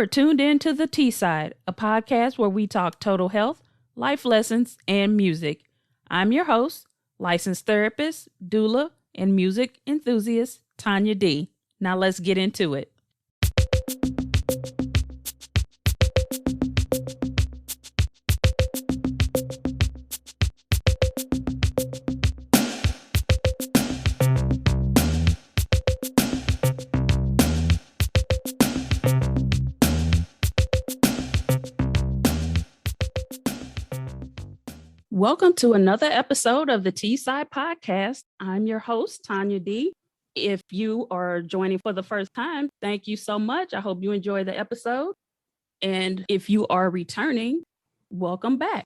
are tuned in to The T-Side, a podcast where we talk total health, life lessons, and music. I'm your host, licensed therapist, doula, and music enthusiast, Tawnya D. Now let's get into it. Welcome to another episode of the T-Side Podcast. I'm your host, Tawnya D. If you are joining for the first time, thank you so much. I hope you enjoy the episode. And if you are returning, welcome back.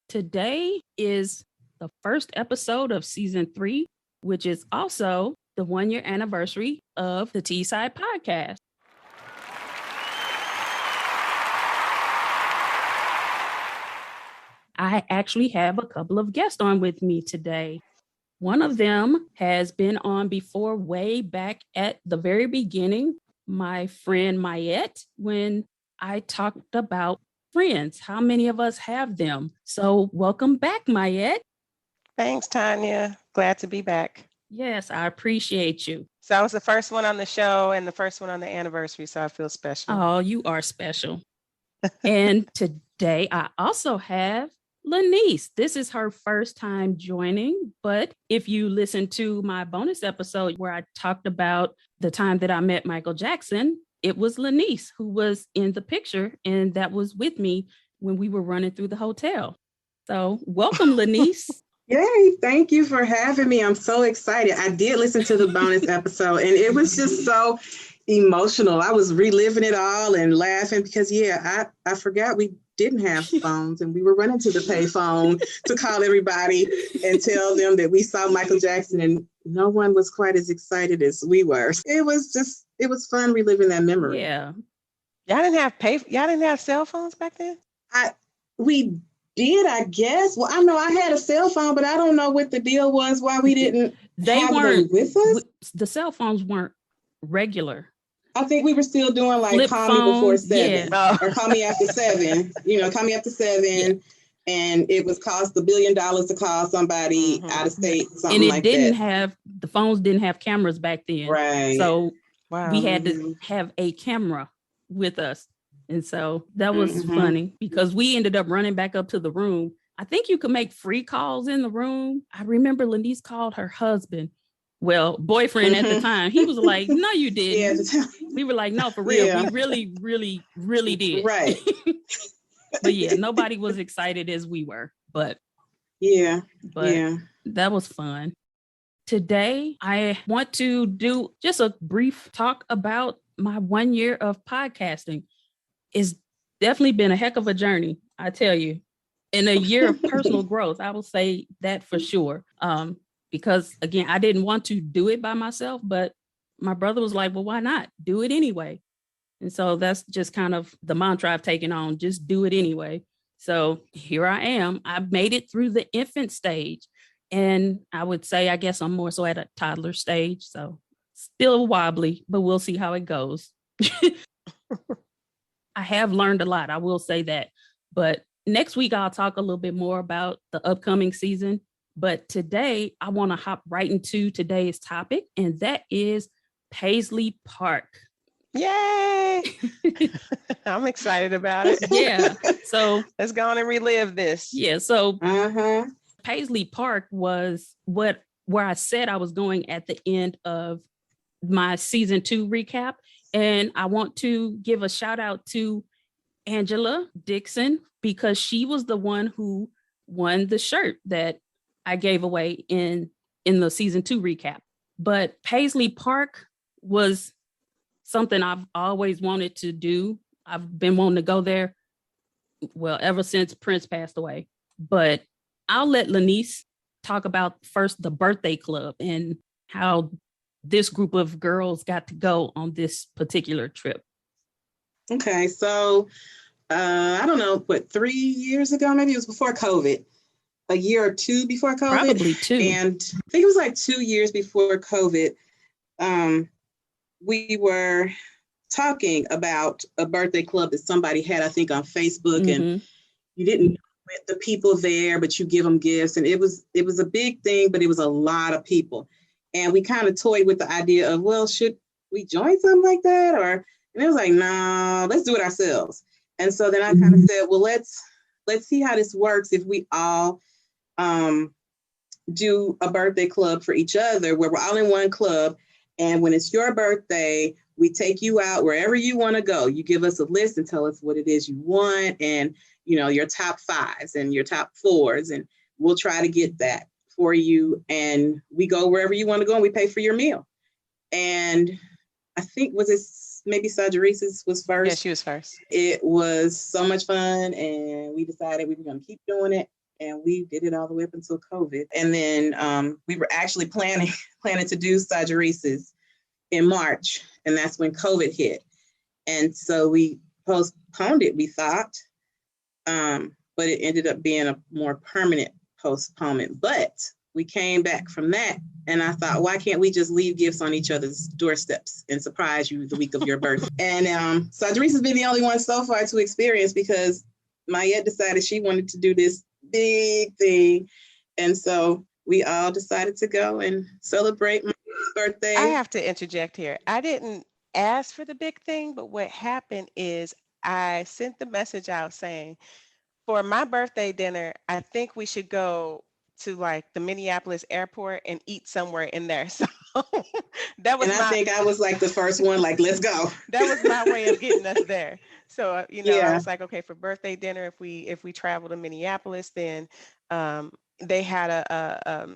Today is the first episode of season 3, which is also the 1-year anniversary of the T-Side Podcast. I actually have a couple of guests on with me today. One of them has been on before, way back at the very beginning, my friend Myette, when I talked about friends. How many of us have them? So welcome back, Myette. Thanks, Tawnya. Glad to be back. Yes, I appreciate you. So I was the first one on the show and the first one on the anniversary, so I feel special. Oh, you are special. And today I also have LeNiece. This is her first time joining, but if you listen to my bonus episode where I talked about the time that I met Michael Jackson, it was LeNiece who was in the picture, and that was with me when we were running through the hotel. So welcome, LeNiece. Yay, thank you for having me. I'm so excited. I did listen to the bonus episode, and it was just so emotional. I was reliving it all and laughing because, I forgot we didn't have phones, and we were running to the payphone to call everybody and tell them that we saw Michael Jackson, and no one was quite as excited as we were. It was fun reliving that memory. Yeah. Y'all didn't have cell phones back then? We did, I guess. Well, I know I had a cell phone, but I don't know what the deal was, why we didn't have them with us. The cell phones weren't regular. I think we were still doing like Flip call phone, me before 7 yeah. or call me after 7, call me after 7. Yeah. And it was cost $1 billion to call somebody out of state, something like that. And the phones didn't have cameras back then. Right. So we had to have a camera with us. And so that was funny because we ended up running back up to the room. I think you could make free calls in the room. I remember LeNiece called her husband. Well, boyfriend at the time. He was like, no, you didn't. Yeah. We were like, no, for real. Yeah. We really, really, really did. Right. But yeah, nobody was excited as we were. But that was fun. Today, I want to do just a brief talk about my 1 year of podcasting. It's definitely been a heck of a journey, I tell you. In a year of personal growth, I will say that for sure. Because again, I didn't want to do it by myself, but my brother was like, well, why not? Do it anyway. And so that's just kind of the mantra I've taken on, just do it anyway. So here I am. I've made it through the infant stage. And I would say, I guess I'm more so at a toddler stage. So still wobbly, but we'll see how it goes. I have learned a lot. I will say that. But next week, I'll talk a little bit more about the upcoming season. But today, I want to hop right into today's topic, and that is Paisley Park. Yay! I'm excited about it. Yeah. So let's go on and relive this. Yeah. So Paisley Park was where I said I was going at the end of my season 2 recap. And I want to give a shout out to Angela Dixon because she was the one who won the shirt that I gave away in the season 2 recap. But Paisley Park was something I've always wanted to do. I've been wanting to go there, well, ever since Prince passed away. But I'll let LeNiece talk about first the birthday club and how this group of girls got to go on this particular trip. Okay, so I don't know, 3 years ago, maybe it was before COVID. A year or two before COVID. Probably 2. And I think it was like 2 years before COVID. We were talking about a birthday club that somebody had, I think, on Facebook, and you didn't know the people there, but you give them gifts, and it was a big thing, but it was a lot of people, and we kind of toyed with the idea of, well, should we join something like that, and it was like, no, let's do it ourselves. And so then I kind of said, well, let's see how this works if we all do a birthday club for each other, where we're all in one club, and when it's your birthday, we take you out wherever you want to go. You give us a list and tell us what it is you want, and your top 5s and your top 4s, and we'll try to get that for you. And we go wherever you want to go, and we pay for your meal. And I think, was it maybe Sajaris's was first? Yeah, she was first. It was so much fun, and we decided we were going to keep doing it. And we did it all the way up until COVID. And then we were actually planning to do Sajaris's in March, and that's when COVID hit. And so we postponed it, we thought, but it ended up being a more permanent postponement. But we came back from that, and I thought, why can't we just leave gifts on each other's doorsteps and surprise you the week of your birthday? And Sajaris has been the only one so far to experience, because Myette decided she wanted to do this big thing. And so we all decided to go and celebrate my birthday. I have to interject here. I didn't ask for the big thing, but what happened is I sent the message out saying, for my birthday dinner, I think we should go to like the Minneapolis airport and eat somewhere in there. So that was, and I think I was like the first one, like, let's go. That was my way of getting us there. So, I was like, okay, for birthday dinner, if we travel to Minneapolis, then they had a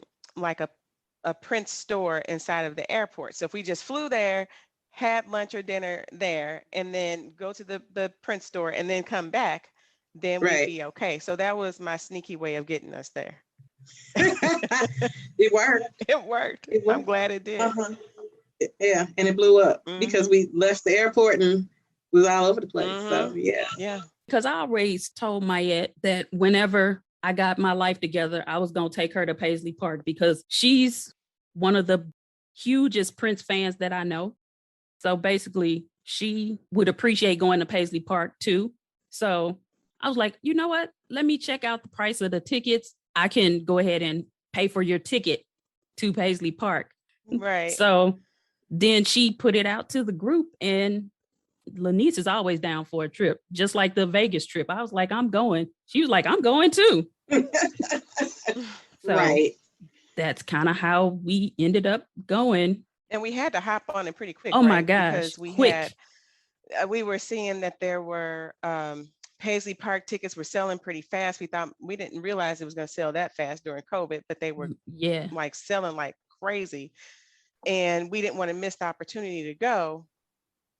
Prince store inside of the airport. So if we just flew there, had lunch or dinner there, and then go to the Prince store and then come back, then we'd be okay. So that was my sneaky way of getting us there. It worked. It worked. I'm glad it did. Yeah, and it blew up because we left the airport and we was all over the place. So yeah. Because I always told Myette that whenever I got my life together, I was going to take her to Paisley Park, because she's one of the hugest Prince fans that I know. So basically, she would appreciate going to Paisley Park too. So I was like, you know what? Let me check out the price of the tickets. I can go ahead and pay for your ticket to Paisley Park. Right. So then she put it out to the group, and LeNiece is always down for a trip, just like the Vegas trip. I was like, I'm going. She was like, I'm going too. So that's kind of how we ended up going. And we had to hop on it pretty quick. Oh my gosh. Because we were seeing that there were Paisley Park tickets were selling pretty fast. We didn't realize it was going to sell that fast during COVID, but they were like selling like crazy. And we didn't want to miss the opportunity to go.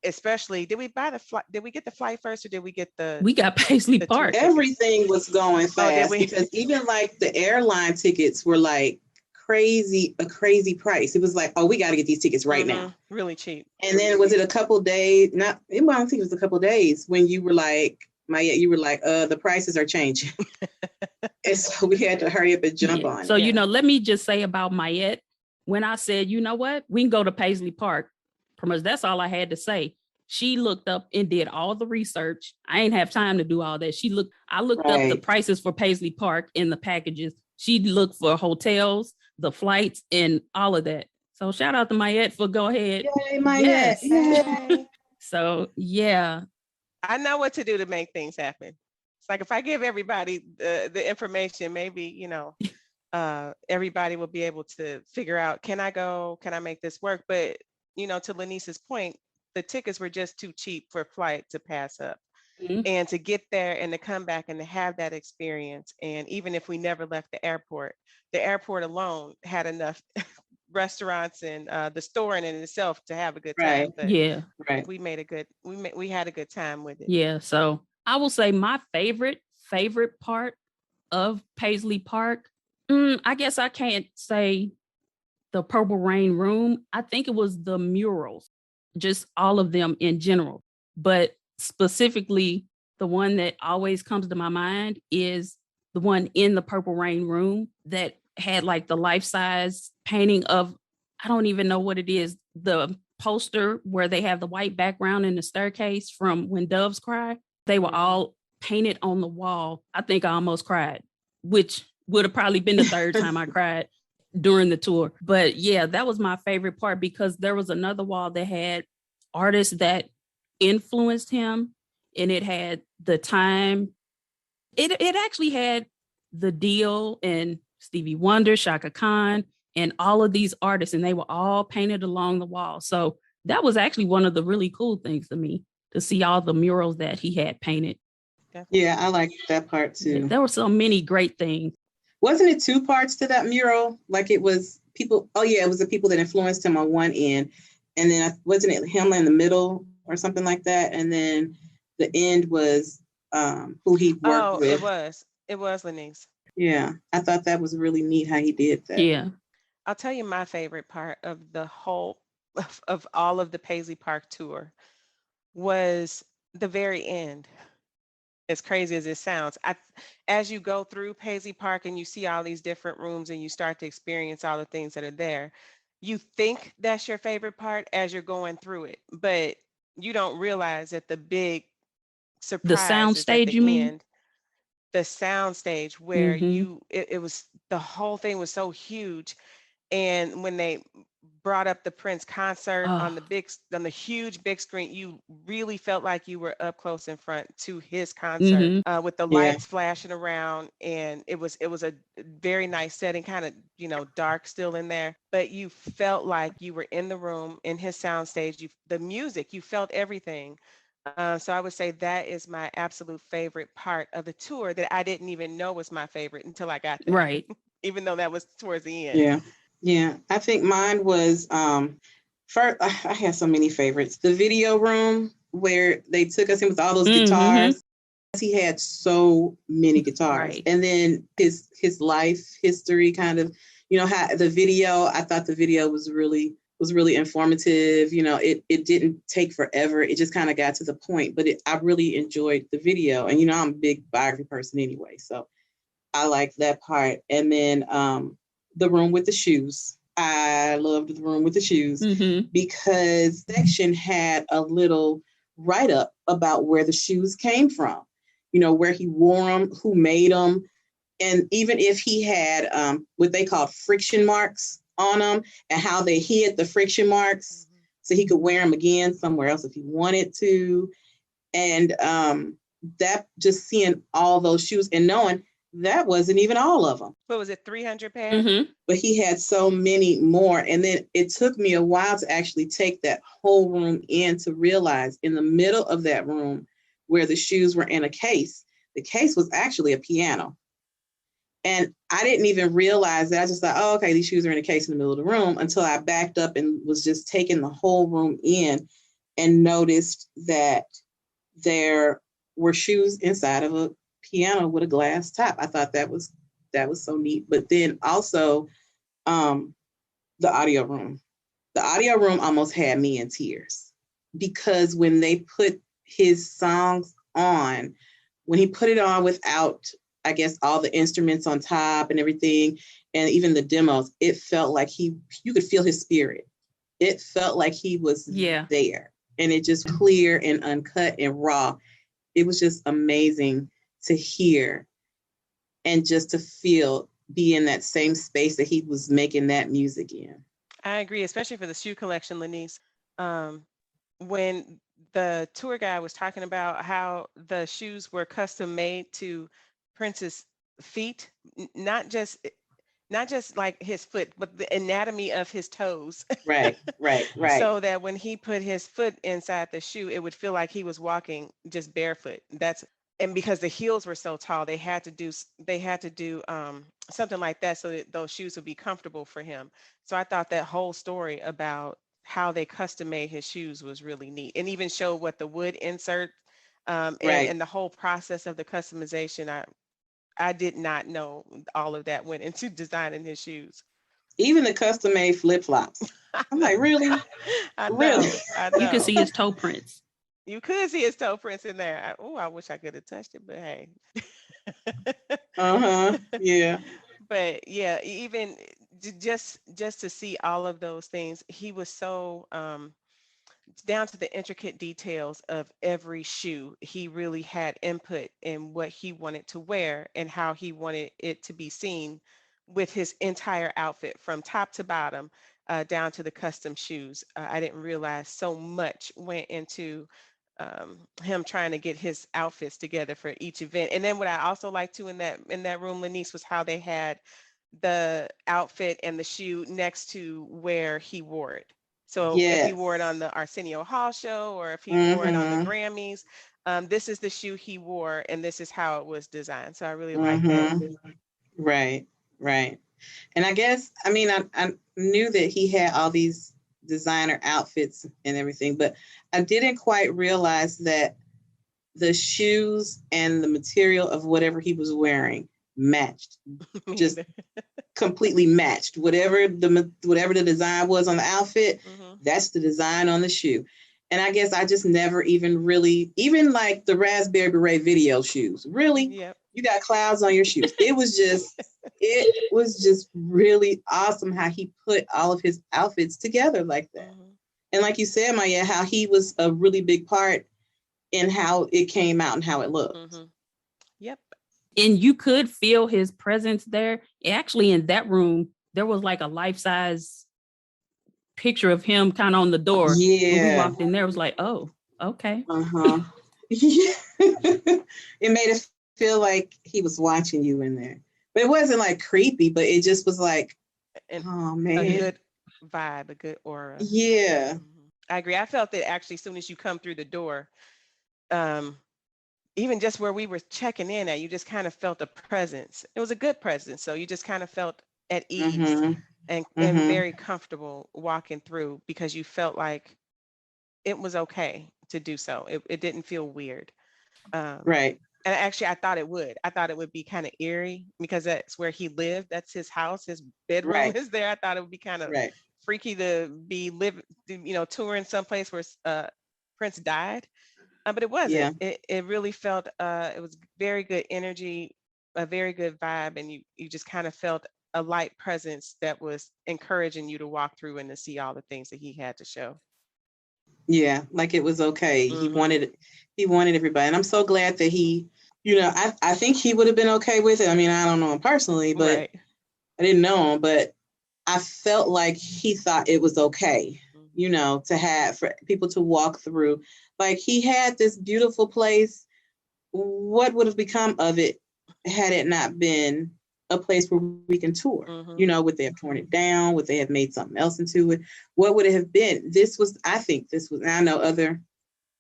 Especially, did we get the flight first, or did we get we got Paisley Park? Everything was going fast because even like the airline tickets were like a crazy price. It was like, oh, we got to get these tickets right now. Really cheap. And then was it a couple days? I don't think it was a couple days when you were like, Myette, you were like, the prices are changing. And so we had to hurry up and jump on. So, let me just say about Myette, when I said, you know what, we can go to Paisley Park, pretty much that's all I had to say. She looked up and did all the research. I ain't have time to do all that. I looked up the prices for Paisley Park in the packages. She looked for hotels, the flights, and all of that. So shout out to Myette for go ahead. Yay, Myette. Yes. Yay. So, yeah. I know what to do to make things happen. It's like if I give everybody the information, maybe, everybody will be able to figure out, can I go? Can I make this work? But, to LeNiece's point, the tickets were just too cheap for flight to pass up. And to get there and to come back and to have that experience. And even if we never left the airport alone had enough restaurants and the store in itself to have a good time. But we had a good time with it. Yeah. So I will say my favorite part of Paisley Park, I guess I can't say the Purple Rain Room. I think it was the murals, just all of them in general. But specifically, the one that always comes to my mind is the one in the Purple Rain Room that had like the life-size painting of, I don't even know what it is, the poster where they have the white background in the staircase from When Doves Cry. They were all painted on the wall. I think I almost cried, which would have probably been the third time I cried during the tour. But yeah, that was my favorite part because there was another wall that had artists that influenced him, and it had the time. It actually had The Deal and Stevie Wonder, Shaka Khan, and all of these artists, and they were all painted along the wall. So that was actually one of the really cool things to me, to see all the murals that he had painted. Yeah, I like that part too. There were so many great things. Wasn't it two parts to that mural? Like it was people, oh yeah, it was the people that influenced him on one end. And then wasn't it him in the middle or something like that? And then the end was who he worked with. It was LeNiece. Yeah, I thought that was really neat how he did that. Yeah. I'll tell you my favorite part of the whole of all of the Paisley Park tour was the very end. As crazy as it sounds, as you go through Paisley Park and you see all these different rooms and you start to experience all the things that are there, you think that's your favorite part as you're going through it, but you don't realize that the big surprise The sound is stage, at the you mean? end. The sound stage where it was, the whole thing was so huge. And when they brought up the Prince concert on the huge big screen, you really felt like you were up close in front to his concert with the lights flashing around. And it was a very nice setting, kind of, dark still in there, but you felt like you were in the room in his sound stage. The music, you felt everything. So I would say that is my absolute favorite part of the tour that I didn't even know was my favorite until I got there. Right. Even though that was towards the end. Yeah. I think mine was first. I had so many favorites. The video room where they took us in with all those guitars. He had so many guitars, and then his life history, kind of, how the video. I thought the video was really informative. It didn't take forever. It just kind of got to the point, but I really enjoyed the video. And, I'm a big biography person anyway, so I liked that part. And then the room with the shoes. I loved the room with the shoes because section had a little write-up about where the shoes came from, where he wore them, who made them. And even if he had what they call friction marks on them, and how they hid the friction marks so he could wear them again somewhere else if he wanted to. And that, just seeing all those shoes and knowing that wasn't even all of them. What was it, 300 pairs? But he had so many more. And then it took me a while to actually take that whole room in to realize in the middle of that room where the shoes were in a case, the case was actually a piano. And I didn't even realize that. I just thought, oh, okay, these shoes are in a case in the middle of the room, until I backed up and was just taking the whole room in and noticed that there were shoes inside of a piano with a glass top. I thought that was so neat. But then also the audio room. The audio room almost had me in tears, because when they put his songs on, when he put it on without, I guess, all the instruments on top and everything, and even the demos, it felt like you could feel his spirit. It felt like he was there, and it just clear and uncut and raw. It was just amazing to hear and just to be in that same space that he was making that music in. I agree, especially for the shoe collection, LeNiece. When the tour guide was talking about how the shoes were custom made to Prince's feet, not just like his foot, but the anatomy of his toes. Right. So that when he put his foot inside the shoe, it would feel like he was walking just barefoot. And because the heels were so tall, they had to do something like that so that those shoes would be comfortable for him. So I thought that whole story about how they custom made his shoes was really neat, and even showed what the wood insert and the whole process of the customization. I did not know all of that went into designing his shoes. Even the custom made flip flops. I'm like, really? I know. You can see his toe prints. You could see his toe prints in there. I wish I could have touched it, but hey. Yeah. But yeah, even just to see all of those things, he was so down to the intricate details of every shoe. He really had input in what he wanted to wear and how he wanted it to be seen with his entire outfit from top to bottom, down to the custom shoes. I didn't realize so much went into him trying to get his outfits together for each event. And then what I also liked too in that room, LeNiece, was how they had the outfit and the shoe next to where he wore it. So if he wore it on the Arsenio Hall show, or if he wore it on the Grammys, this is the shoe he wore, and this is how it was designed. So I really like that. Right, right. And I guess, I mean, I knew that he had all these designer outfits and everything, but I didn't quite realize that the shoes and the material of whatever he was wearing matched, just completely matched. Whatever the design was on the outfit, that's the design on the shoe. And I guess I just never even really, even like the Raspberry Beret video shoes, really, you got clouds on your shoes. It was just really awesome how he put all of his outfits together like that. And like you said, Myette, how he was a really big part in how it came out and how it looked. Yep. And you could feel his presence there. Actually, in that room, there was like a life-size picture of him kind of on the door. Yeah. When we walked in there, it was like, oh, okay. Yeah. It made us feel like he was watching you in there. But it wasn't like creepy, but it just was like, oh man. A good vibe, a good aura. Yeah. I agree. I felt that actually as soon as you come through the door, even just where we were checking in at, you just kind of felt a presence. It was a good presence. So you just kind of felt at ease and very comfortable walking through, because you felt like it was okay to do so. It didn't feel weird. Right. And actually, I thought it would. I thought it would be kind of eerie, because that's where he lived. That's his house. His bedroom is there. I thought it would be kind of freaky to be touring someplace where Prince died. But it wasn't. It really felt, it was very good energy, a very good vibe. And you just kind of felt a light presence that was encouraging you to walk through and to see all the things that he had to show. Yeah, like it was okay. He wanted everybody. And I'm so glad that he, I think he would have been okay with it. I mean, I don't know him personally, but I didn't know him, but I felt like he thought it was okay, to have for people to walk through. Like, he had this beautiful place. What would have become of it had it not been a place where we can tour? Would they have torn it down? Would they have made something else into it? What would it have been? I think this was, and I know other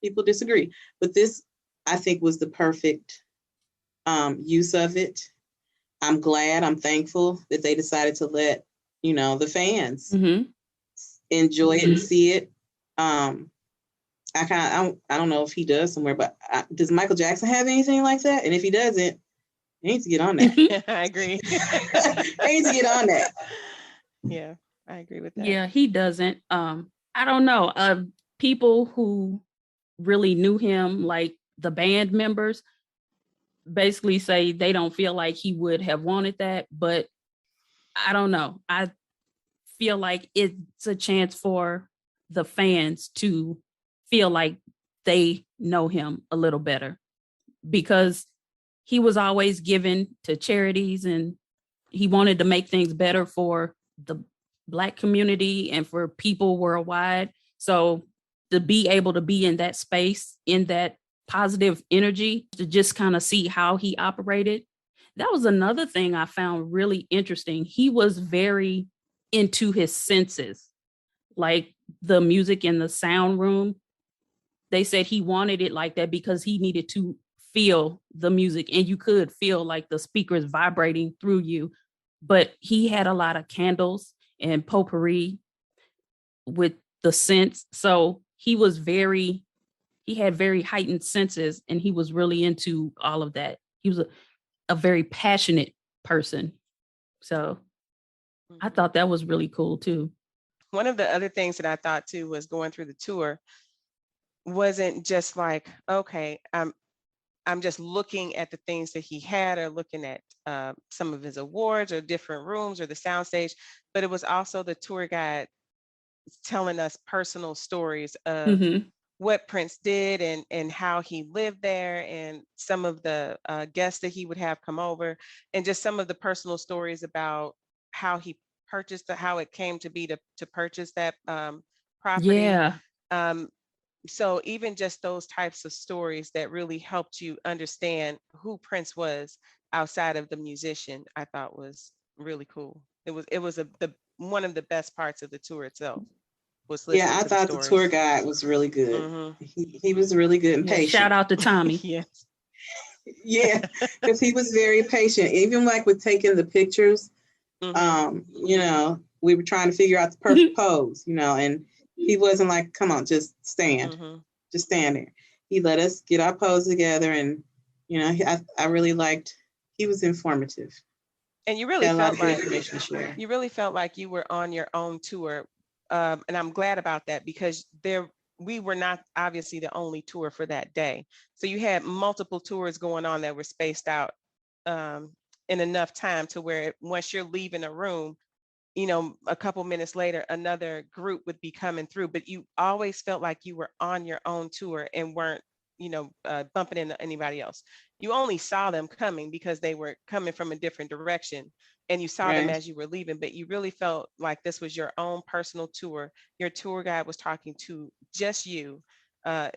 people disagree, but this, I think, was the perfect use of it. I'm glad, I'm thankful that they decided to let, the fans enjoy it and see it. I don't know if he does somewhere, but does Michael Jackson have anything like that? And if he doesn't, he needs to get on that. I agree. He needs to get on that. Yeah, I agree with that. Yeah, he doesn't. I don't know. People who really knew him, like the band members, basically say they don't feel like he would have wanted that. But I don't know. I feel like it's a chance for the fans to feel like they know him a little better, because he was always given to charities and he wanted to make things better for the Black community and for people worldwide. So to be able to be in that space, in that positive energy, to just kind of see how he operated. That was another thing I found really interesting. He was very into his senses, like the music in the sound room. They said he wanted it like that because he needed to feel the music, and you could feel like the speakers vibrating through you. But he had a lot of candles and potpourri with the scents. So he had very heightened senses, and he was really into all of that. He was a very passionate person. So I thought that was really cool too. One of the other things that I thought too was going through the tour wasn't just like, okay, I'm just looking at the things that he had, or looking at some of his awards or different rooms or the soundstage, but it was also the tour guide telling us personal stories of what Prince did and how he lived there, and some of the guests that he would have come over, and just some of the personal stories about how he purchased how it came to be to purchase that property. Yeah. So even just those types of stories that really helped you understand who Prince was outside of the musician, I thought was really cool. It was the one of the best parts of the tour itself, was listening I to the thought the tour stories. guide was really good. He was really good and Yeah, patient. shout out to Tommy. Yes. Yeah, because he was very patient, even like with taking the pictures. You know, we were trying to figure out the perfect pose, you know, and he wasn't like, come on, just stand there. He let us get our pose together, and you know, I really liked. He was informative, and you really felt like information to share. You really felt like you were on your own tour, and I'm glad about that, because we were not obviously the only tour for that day. So you had multiple tours going on that were spaced out in enough time to where once you're leaving a room, you know, a couple minutes later, another group would be coming through, but you always felt like you were on your own tour and weren't, you know, bumping into anybody else. You only saw them coming because they were coming from a different direction, and you saw them as you were leaving, but you really felt like this was your own personal tour. Your tour guide was talking to just you.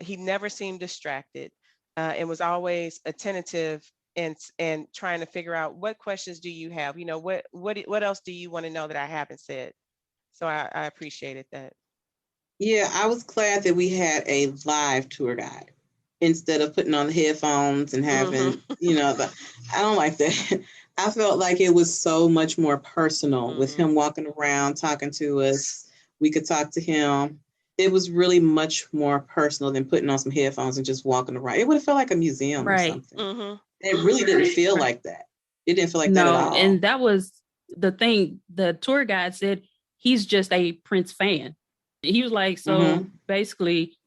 He never seemed distracted, and was always attentive and trying to figure out, what questions do you have? You know, what else do you want to know that I haven't said? So I appreciated that. Yeah, I was glad that we had a live tour guide instead of putting on the headphones and having, you know, I don't like that. I felt like it was so much more personal with him walking around talking to us. We could talk to him. It was really much more personal than putting on some headphones and just walking around. It would have felt like a museum or something. It really didn't feel like that. It didn't feel like that at all. And that was the thing. The tour guide said he's just a Prince fan. He was like, so basically,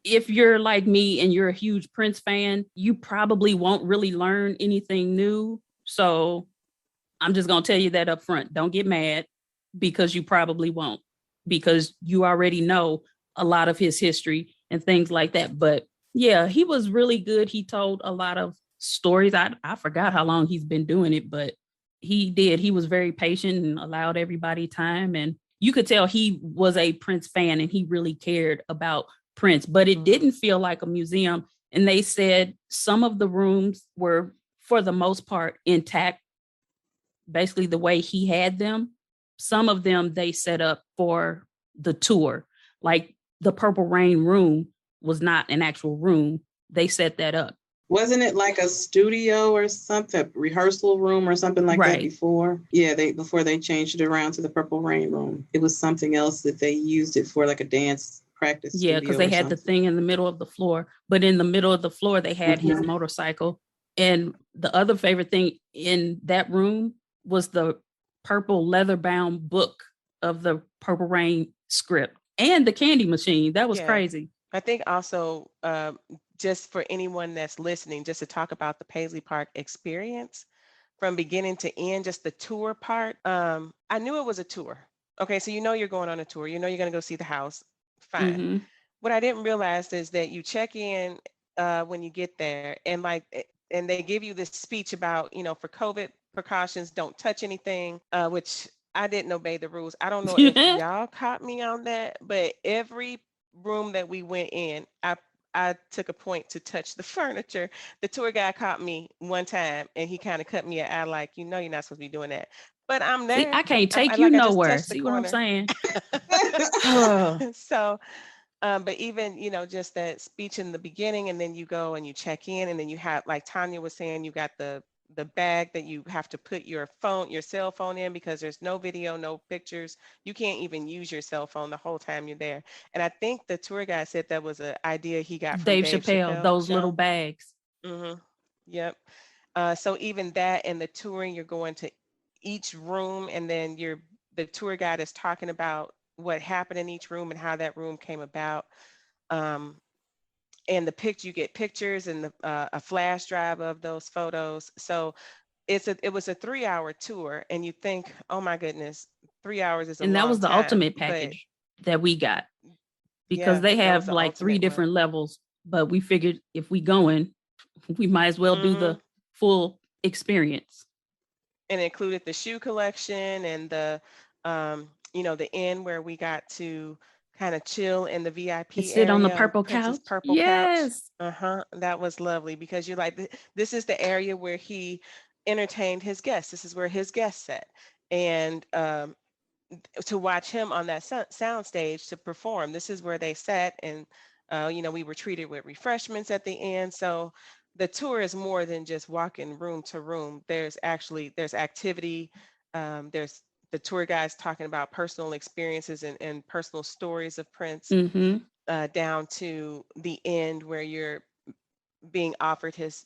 if you're like me and you're a huge Prince fan, you probably won't really learn anything new. So I'm just going to tell you that up front. Don't get mad, because you probably won't, because you already know a lot of his history and things like that. But yeah, he was really good. He told a lot of stories. I forgot how long he's been doing it, but he did. He was very patient and allowed everybody time. And you could tell he was a Prince fan and he really cared about Prince, but it didn't feel like a museum. And they said some of the rooms were, for the most part, intact, basically the way he had them. Some of them they set up for the tour, like the Purple Rain room was not an actual room. They set that up. Wasn't it like a studio or something, rehearsal room or something like that before? Yeah, before they changed it around to the Purple Rain room. It was something else that they used it for, like a dance practice. Yeah, because they had the thing in the middle of the floor, but in the middle of the floor, they had his motorcycle. And the other favorite thing in that room was the purple leather bound book of the Purple Rain script and the candy machine. That was crazy. I think also, just for anyone that's listening, just to talk about the Paisley Park experience from beginning to end, just the tour part. I knew it was a tour. Okay, so you know you're going on a tour. You know you're going to go see the house. Fine. What I didn't realize is that you check in when you get there, and they give you this speech about, you know, for COVID precautions, don't touch anything, which I didn't obey the rules. I don't know if y'all caught me on that, but every room that we went in, I took a point to touch the furniture. The tour guide caught me one time and he kind of cut me out, like, you know, you're not supposed to be doing that. But I'm there. See, I can't take you nowhere. See what I'm saying? So, but even, you know, just that speech in the beginning, and then you go and you check in, and then you have, like Tawnya was saying, you got the bag that you have to put your cell phone in, because there's no video, no pictures. You can't even use your cell phone the whole time you're there. And I think the tour guide said that was an idea he got from Dave Chappelle, those little bags. Yep. So even that and the touring, you're going to each room, and then the tour guide is talking about what happened in each room and how that room came about. And you get pictures and a flash drive of those photos. So it was a 3-hour tour, and you think, oh my goodness, 3 hours is a long time. And that was the ultimate package. that we got, because they have like 3 different levels, but we figured if we going, we might as well do the full experience. And included the shoe collection and the, the inn where we got to kind of chill in the VIP area. Sit on the purple couch. Yes. Couch. That was lovely, because you're like, this is the area where he entertained his guests. This is where his guests sat. And to watch him on that sound stage to perform, this is where they sat. And, we were treated with refreshments at the end. So the tour is more than just walking room to room. There's activity. There's the tour guides talking about personal experiences and personal stories of Prince, down to the end where you're being offered his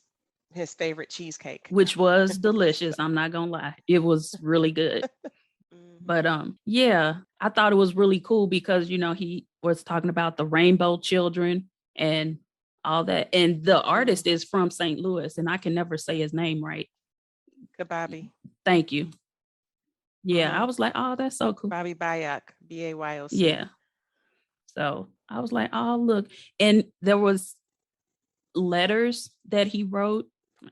favorite cheesecake, which was delicious. I'm not gonna lie, it was really good. But yeah, I thought it was really cool because he was talking about the rainbow children and all that, and the artist is from St. Louis, and I can never say his name right. Kababi. Thank you. Yeah, I was like, oh, that's so cool. Bobby Bayak, Bayoc. Yeah. So I was like, oh, look. And there was letters that he wrote,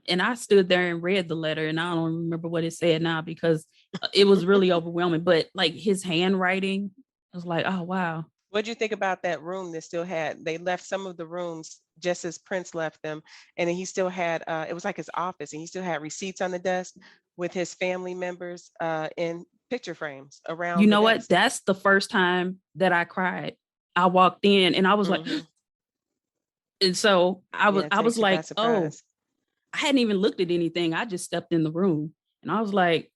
and I stood there and read the letter, and I don't remember what it said now because it was really overwhelming. But like his handwriting, I was like, oh, wow. What do you think about that room that they left some of the rooms just as Prince left them, and then he still had, it was like his office, and he still had receipts on the desk with his family members in picture frames around. You know what? That's the first time that I cried. I walked in and I was like, and so I was like, oh, I hadn't even looked at anything. I just stepped in the room and I was like,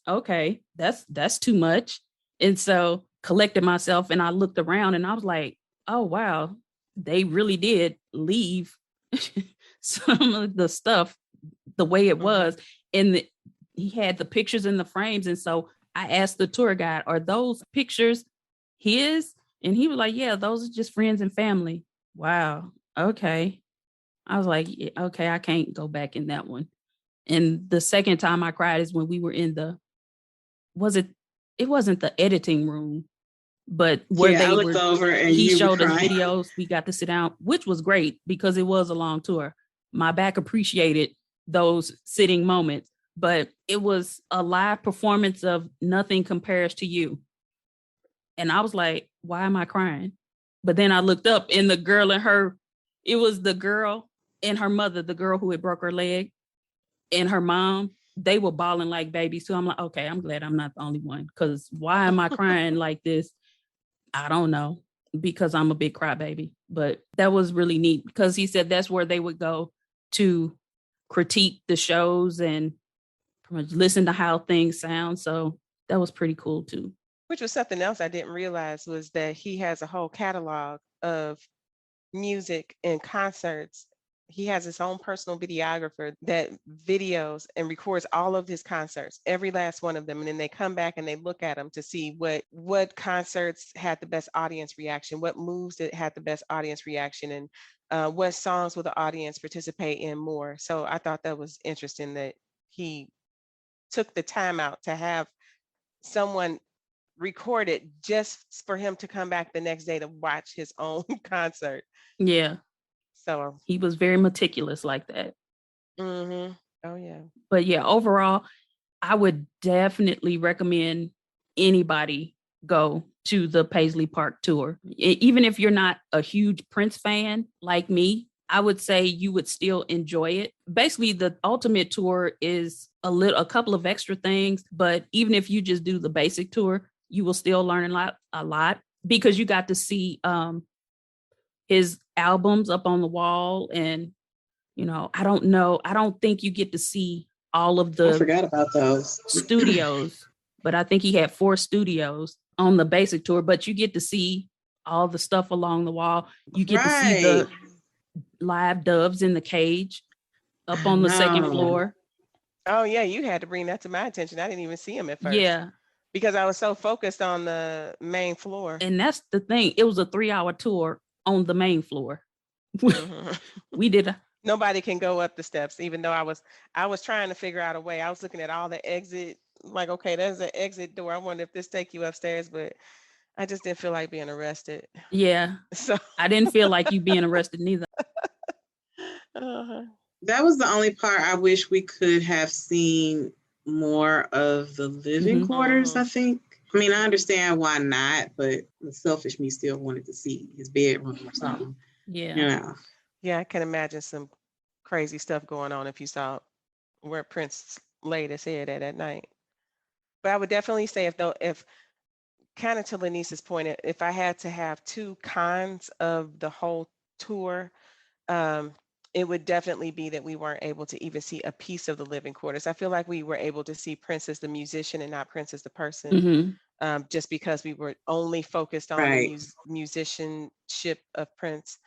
okay, that's too much. And so collected myself and I looked around and I was like, oh, wow, they really did leave some of the stuff the way it was. And he had the pictures in the frames. And so I asked the tour guide, are those pictures his? And he was like, yeah, those are just friends and family. Wow. Okay. I was like, yeah, okay, I can't go back in that one. And the second time I cried is when we were in it wasn't the editing room, but where I looked over and he showed us videos. We got to sit down, which was great because it was a long tour. My back appreciated those sitting moments, but it was a live performance of Nothing Compares to You. And I was like, why am I crying? But then I looked up and the girl it was the girl and her mother, the girl who had broke her leg, and her mom, they were bawling like babies. So I'm like, okay, I'm glad I'm not the only one, because why am I crying like this? I don't know, because I'm a big crybaby. But that was really neat because he said that's where they would go to critique the shows and listen to how things sound. So that was pretty cool too. Which was something else I didn't realize, was that he has a whole catalog of music and concerts. He has his own personal videographer that videos and records all of his concerts, every last one of them. And then they come back and they look at them to see what concerts had the best audience reaction, what moves that had the best audience reaction, and what songs will the audience participate in more. So I thought that was interesting that he took the time out to have someone record it just for him to come back the next day to watch his own concert. Yeah. So he was very meticulous like that. Oh yeah. But yeah, overall, I would definitely recommend anybody go to the Paisley Park tour. Even if you're not a huge Prince fan like me, I would say you would still enjoy it. Basically, the ultimate tour is a couple of extra things, but even if you just do the basic tour, you will still learn a lot because you got to see his albums up on the wall. And, I don't think you get to see all of the I forgot about those studios, but I think he had 4 studios on the basic tour, but you get to see all the stuff along the wall. You get to see the live doves in the cage up on the second floor. Oh yeah, you had to bring that to my attention. I didn't even see him at first. Yeah. Because I was so focused on the main floor. And that's the thing. It was a 3-hour tour on the main floor. We did. Nobody can go up the steps, even though I was trying to figure out a way. I was looking at all the exit, like, okay, there's an exit door. I wonder if this take you upstairs, but I just didn't feel like being arrested. Yeah. So I didn't feel like you being arrested neither. uh-huh. That was the only part I wish we could have seen more of the living quarters, I think. I mean, I understand why not, but the selfish me still wanted to see his bedroom or something. Yeah. You know. Yeah, I can imagine some crazy stuff going on if you saw where Prince laid his head at night. But I would definitely say if kind of to LeNiece's point, if I had to have two cons of the whole tour, it would definitely be that we weren't able to even see a piece of the living quarters. I feel like we were able to see Prince as the musician and not Prince as the person, just because we were only focused on the musicianship of Prince.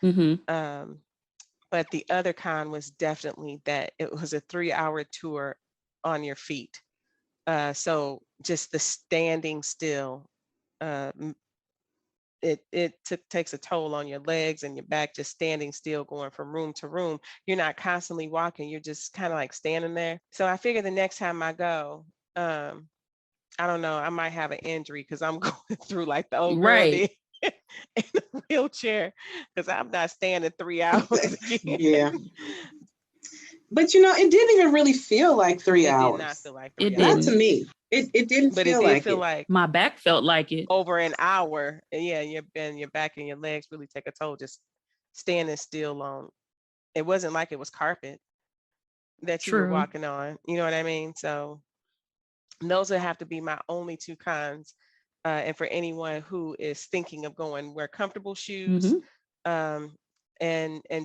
But the other con was definitely that it was a 3-hour tour on your feet. So just the standing still, it takes a toll on your legs and your back, just standing still, going from room to room. You're not constantly walking, you're just kind of like standing there. So I figure the next time I go, I don't know, I might have an injury because I'm going through like the old girl did in a wheelchair, because I'm not standing 3 hours again. Yeah. But you know, it didn't even really feel like 3 hours. It did not feel like 3 hours. Not to me. It didn't but feel it did like feel it. like my back felt like it. over an hour. And yeah, your back and your legs really take a toll just standing still on. It wasn't like it was carpet that you were walking on. You know what I mean? So those would have to be my only two cons. And for anyone who is thinking of going, wear comfortable shoes, and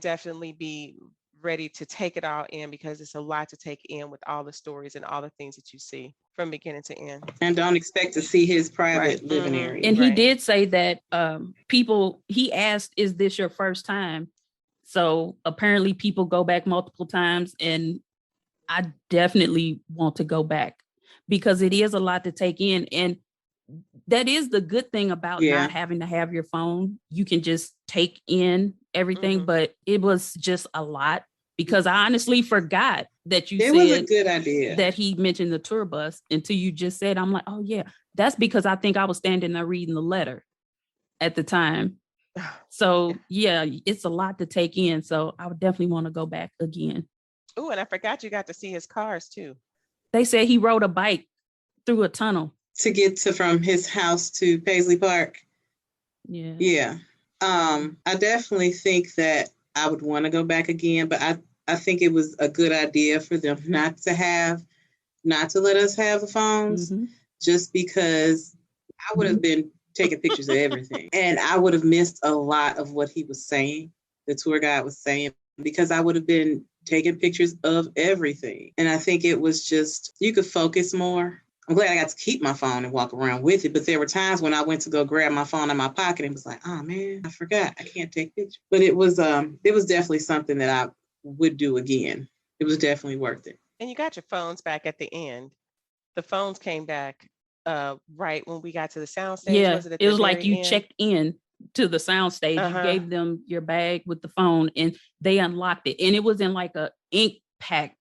definitely be ready to take it all in, because it's a lot to take in with all the stories and all the things that you see from beginning to end. And don't expect to see his private living area. And he did say that he asked, is this your first time? So apparently people go back multiple times, and I definitely want to go back because it is a lot to take in. And that is the good thing about not having to have your phone. You can just take in everything, but it was just a lot, because I honestly forgot that you said was a good idea that he mentioned the tour bus until you just said, I'm like, oh yeah, that's because I think I was standing there reading the letter at the time. So yeah, it's a lot to take in. So I would definitely want to go back again. Oh, and I forgot you got to see his cars too. They said he rode a bike through a tunnel to get from his house to Paisley Park. Yeah. I definitely think that I would want to go back again, but I think it was a good idea for them not to let us have the phones, just because I would have been taking pictures of everything. And I would have missed a lot of what he was saying, the tour guide was saying, because I would have been taking pictures of everything. And I think it was just, you could focus more. I'm glad I got to keep my phone and walk around with it. But there were times when I went to go grab my phone in my pocket and was like, oh man, I forgot. I can't take pictures. But it was definitely something that I would do again. It was definitely worth it. And you got your phones back at the end. The phones came back right when we got to the soundstage. Yeah, it was like you checked in to the soundstage. You gave them your bag with the phone and they unlocked it. And it was in like a ink pack.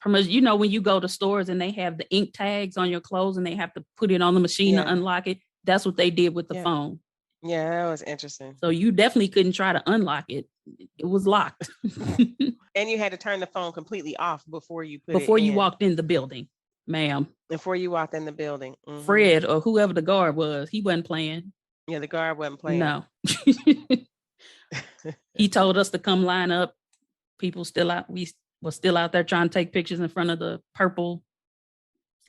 You know, when you go to stores and they have the ink tags on your clothes and they have to put it on the machine to unlock it. That's what they did with the phone. Yeah, that was interesting. So you definitely couldn't try to unlock it. It was locked. And you had to turn the phone completely off before you walked in the building, ma'am. Before you walked in the building. Fred or whoever the guard was, he wasn't playing. Yeah, the guard wasn't playing. No. He told us to come line up. People still out. We were still out there trying to take pictures in front of the purple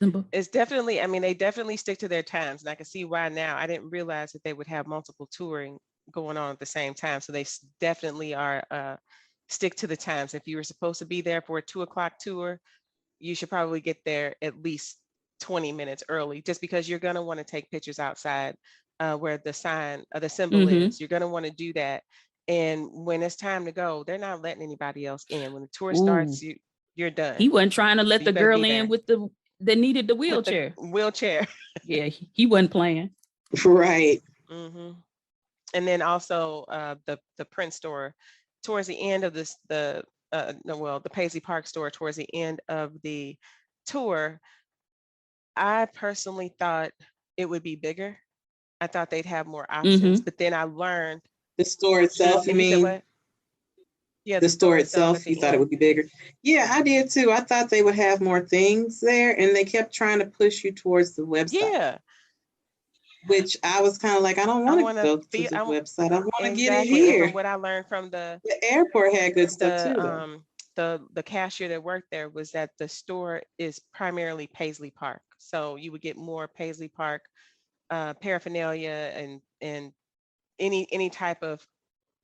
symbol. It's definitely, I mean, they definitely stick to their times. And I can see why now. I didn't realize that they would have multiple touring going on at the same time. So they definitely are stick to the times. If you were supposed to be there for a 2:00 tour, you should probably get there at least 20 minutes early, just because you're going to want to take pictures outside where the sign or the symbol is. You're going to want to do that. And when it's time to go, they're not letting anybody else in. When the tour starts, you're done. He wasn't trying to let the girl in with that needed the wheelchair. Wheelchair. Yeah, he wasn't playing. Right. And then also the print store towards the end of the Paisley Park store towards the end of the tour. I personally thought it would be bigger. I thought they'd have more options, Mm-hmm. but then I learned The store itself, you said mean? what? Yeah, The store itself at itself, you the thought it end. would be bigger. Yeah, I did too. I thought they would have more things there, and they kept trying to push you towards the website, Yeah, which I was kind of like, I don't I want to want to go to feel the website. I want to get it exactly. And from here. what I learned from The airport had good stuff the too, though. um the cashier that worked there was that the store is primarily Paisley Park, so you would get more Paisley Park paraphernalia and any type of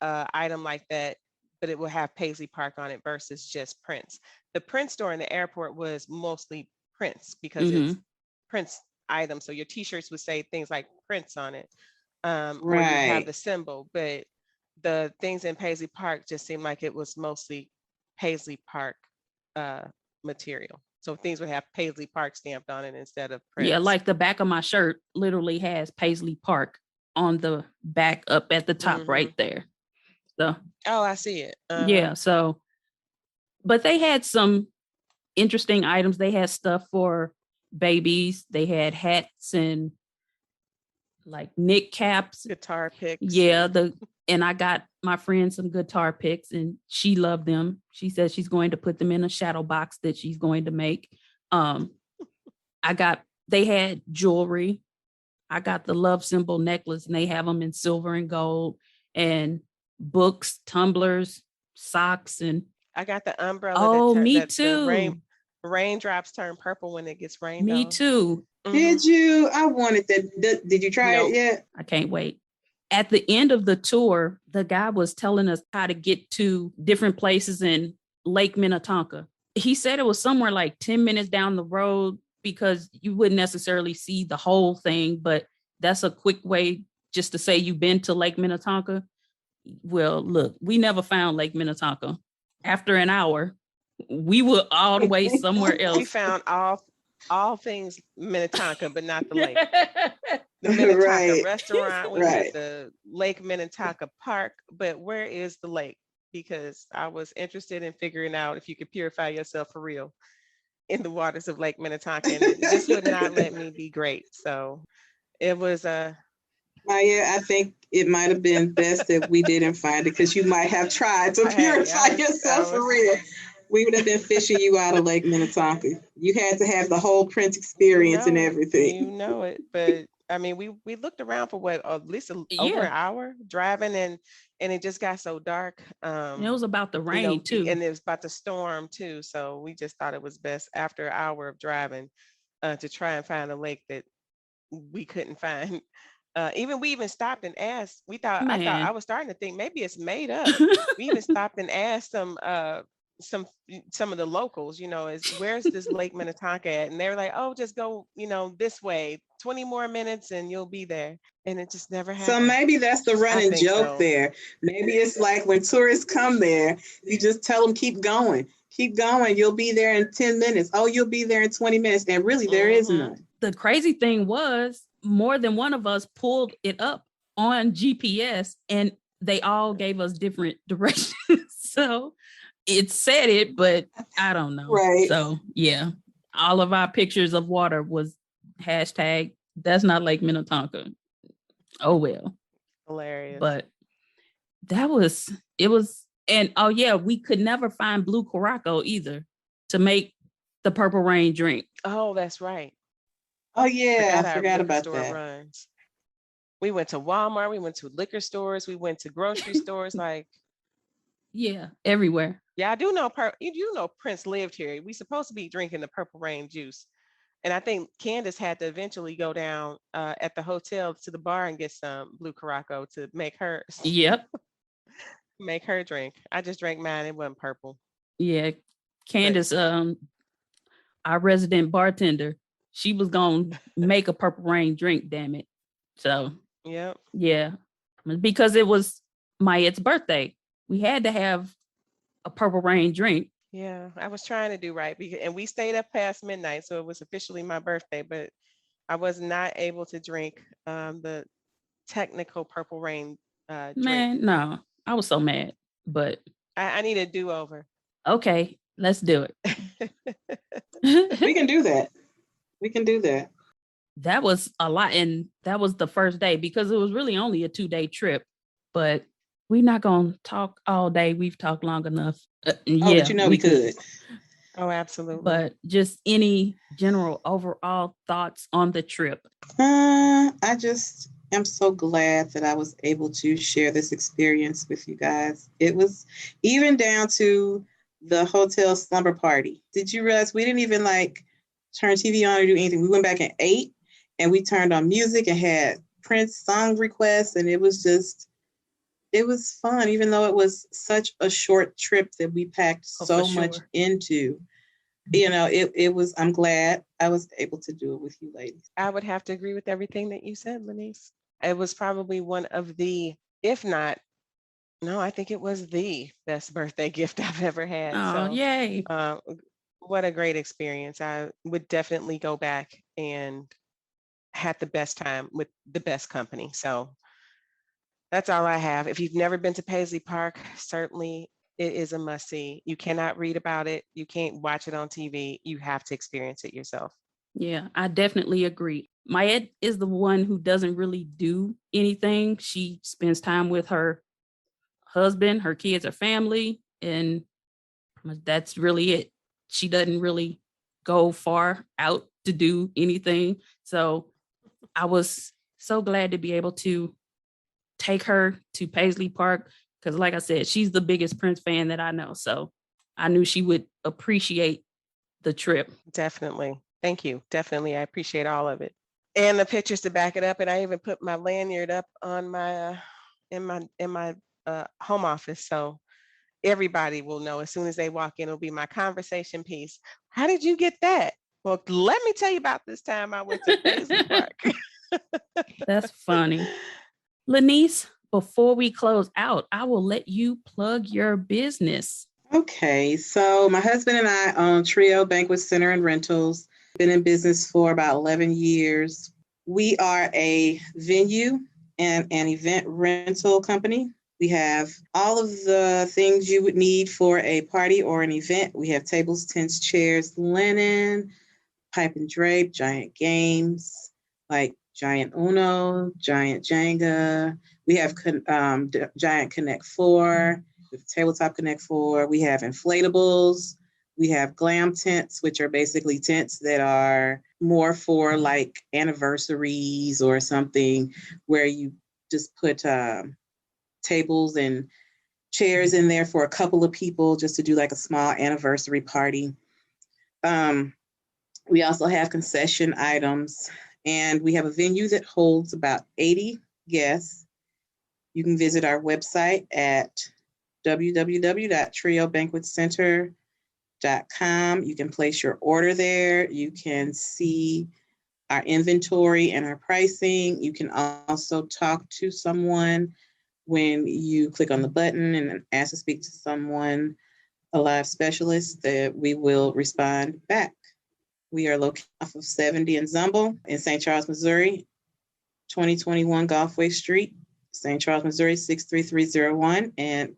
item like that, but it will have Paisley Park on it versus just prints. The print store in the airport was mostly prints because it's Mm-hmm. prints items. So your t-shirts would say things like prints on it, or you would have Right. the symbol, but the things in Paisley Park just seemed like it was mostly Paisley Park uh, material. So things would have Paisley Park stamped on it instead of Yeah, prints. like the back of my shirt literally has Paisley Park on the back up at the top right there. So Oh, I see it. yeah, so but they had some interesting items. They had stuff for babies. They had hats and like knit caps. Guitar picks. Yeah, and I got my friend some guitar picks and she loved them. She said she's going to put them in a shadow box that she's going to make. They had jewelry. I got the love symbol necklace and they have them in silver and gold, and books, tumblers, socks, and I got the umbrella oh, that me the too. raindrops turn purple when it gets rained Me on. too. Did you? I wanted that. Did you try it yet? I can't wait. At the end of the tour, the guy was telling us how to get to different places in Lake Minnetonka. He said it was somewhere like 10 minutes down the road because you wouldn't necessarily see the whole thing, but that's a quick way just to say you've been to Lake Minnetonka. Well, look, we never found Lake Minnetonka. After an hour, we were all the way somewhere else. We found all things Minnetonka, but not the lake. The Minnetonka restaurant, we went to Lake Minnetonka Park, but where is the lake? Because I was interested in figuring out if you could purify yourself for real in the waters of Lake Minnetonka, and this would not let me be great. So it was Myette, I think it might have been best that we didn't find it because you might have tried to purify yourself for real. We would have been fishing you out of Lake Minnetonka. You had to have the whole Prince experience and everything. You know it, but I mean, we looked around for what, at least over an hour driving, and it just got so dark. It was about the rain too, and it was about to storm too. So we just thought it was best after an hour of driving to try and find a lake that we couldn't find. We even stopped and asked. I thought I was starting to think maybe it's made up. We even stopped and asked some of the locals, where's this Lake Minnetonka at? And they were like, oh, just go, this way, 20 more minutes and you'll be there. And it just never happened. So maybe that's the running joke there. Maybe it's like when tourists come there, you just tell them, keep going, you'll be there in 10 minutes. Oh, you'll be there in 20 minutes. And really there is none. The crazy thing was more than one of us pulled it up on GPS and they all gave us different directions. So it said it, but I don't know. Right. So yeah, all of our pictures of water was hashtag that's not Lake Minnetonka. Oh well. Hilarious. But it was, and oh yeah, we could never find blue Curaçao either to make the Purple Rain drink. Oh, that's right. Oh yeah, I forgot about that. Runs. We went to Walmart, we went to liquor stores, we went to grocery stores, like yeah, everywhere. Yeah, I do know. You know, Prince lived here. We supposed to be drinking the Purple Rain juice, and I think Candace had to eventually go down at the hotel to the bar and get some blue Curaçao to make her. Yep. Make her drink. I just drank mine. It wasn't purple. Yeah, Candace, our resident bartender, she was gonna make a Purple Rain drink. Damn it! So yeah, because it was Myette's birthday, we had to have a Purple Rain drink. Yeah, I was trying to do right and we stayed up past midnight, so it was officially my birthday, but I was not able to drink the technical Purple Rain drink. Man, no, I was so mad, but I need a do-over. Okay, let's do it. We can do that. that was a lot. And that was the first day because it was really only a 2-day trip. But we're not going to talk all day. We've talked long enough. But you know we could. Oh, absolutely. But just any general overall thoughts on the trip? I just am so glad that I was able to share this experience with you guys. It was even down to the hotel slumber party. Did you realize we didn't even like turn TV on or do anything? We went back and ate, and we turned on music and had Prince song requests, and it was fun, even though it was such a short trip that we packed so much into. It was, I'm glad I was able to do it with you ladies. I would have to agree with everything that you said, LeNiece. It was probably one of the, if not, no, I think it was the best birthday gift I've ever had. Oh, so, yay. What a great experience. I would definitely go back and had the best time with the best company. So that's all I have. If you've never been to Paisley Park, certainly it is a must-see. You cannot read about it. You can't watch it on TV. You have to experience it yourself. Yeah, I definitely agree. Myette is the one who doesn't really do anything. She spends time with her husband, her kids, her family, and that's really it. She doesn't really go far out to do anything. So I was so glad to be able to take her to Paisley Park because, like I said, she's the biggest Prince fan that I know. So I knew she would appreciate the trip. Definitely. Thank you. Definitely. I appreciate all of it. And the pictures to back it up. And I even put my lanyard up on my in my home office. So everybody will know as soon as they walk in, it'll be my conversation piece. How did you get that? Well, let me tell you about this time I went to Paisley Park. That's funny. LeNiece, before we close out, I will let you plug your business. Okay, so my husband and I own Trio Banquet Center and Rentals. Been in business for about 11 years. We are a venue and an event rental company. We have all of the things you would need for a party or an event. We have tables, tents, chairs, linen, pipe and drape, giant games like Giant Uno, Giant Jenga. We have Giant Connect 4, with Tabletop Connect 4. We have inflatables. We have glam tents, which are basically tents that are more for like anniversaries or something where you just put tables and chairs in there for a couple of people just to do like a small anniversary party. We also have concession items, and we have a venue that holds about 80 guests. You can visit our website at www.triobanquetcenter.com. You can place your order there. You can see our inventory and our pricing. You can also talk to someone when you click on the button and ask to speak to someone, a live specialist, that we will respond back. We are located off of 70 and Zumble in St. Charles, Missouri, 2021 Golfway Street, St. Charles, Missouri, 63301. And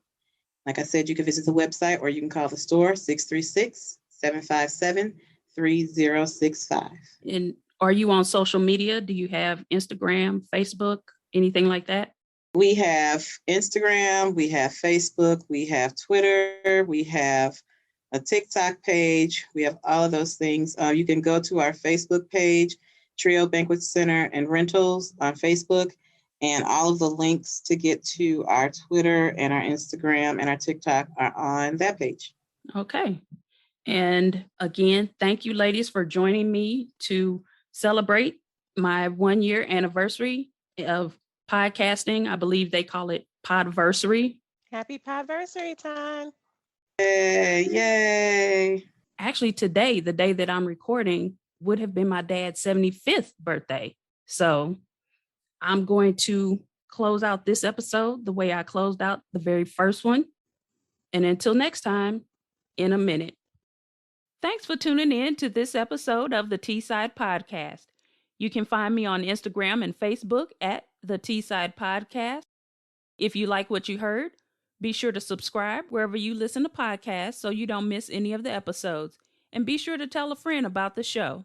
like I said, you can visit the website or you can call the store, 636-757-3065. And are you on social media? Do you have Instagram, Facebook, anything like that? We have Instagram, we have Facebook, we have Twitter, we have a TikTok page. We have all of those things. You can go to our Facebook page, Trio Banquet Center and Rentals on Facebook, and all of the links to get to our Twitter and our Instagram and our TikTok are on that page. Okay. And again, thank you, ladies, for joining me to celebrate my 1-year anniversary of podcasting. I believe they call it Podversary. Happy Podversary time. Yay. Actually, today, the day that I'm recording, would have been my dad's 75th birthday. So I'm going to close out this episode the way I closed out the very first one. And until next time, in a minute. Thanks for tuning in to this episode of the T-Side Podcast. You can find me on Instagram and Facebook at the T-Side Podcast. If you like what you heard, be sure to subscribe wherever you listen to podcasts so you don't miss any of the episodes. And be sure to tell a friend about the show.